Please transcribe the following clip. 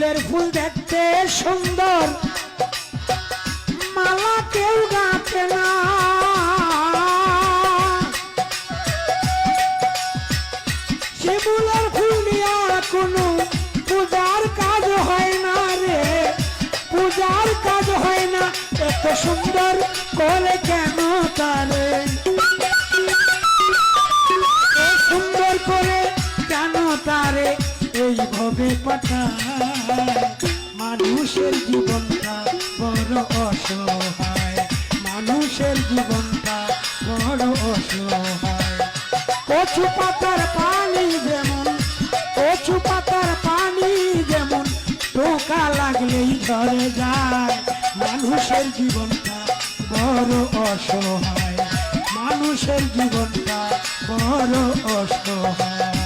শিমুলের ফুল দেখতে সুন্দর, মালা কেউ গাঁথে না। শিমুলের ফুল নিয়ে কোনো পূজার কাজ হয় না রে, পূজার কাজ হয় না। এত সুন্দর করে কেন তারে, সুন্দর করে কেন তারে এইভাবে পাঠায়? মানুষের জীবনটা বড় অসহায়, মানুষের জীবনটা বড় অসহায়। কচু পাতার পানি যেমন, কচু পাতার পানি যেমন টোকা লাগলেই ঝরে যায়, মানুষের জীবনটা বড় অসহায়, মানুষের জীবনটা বড় অসহায়।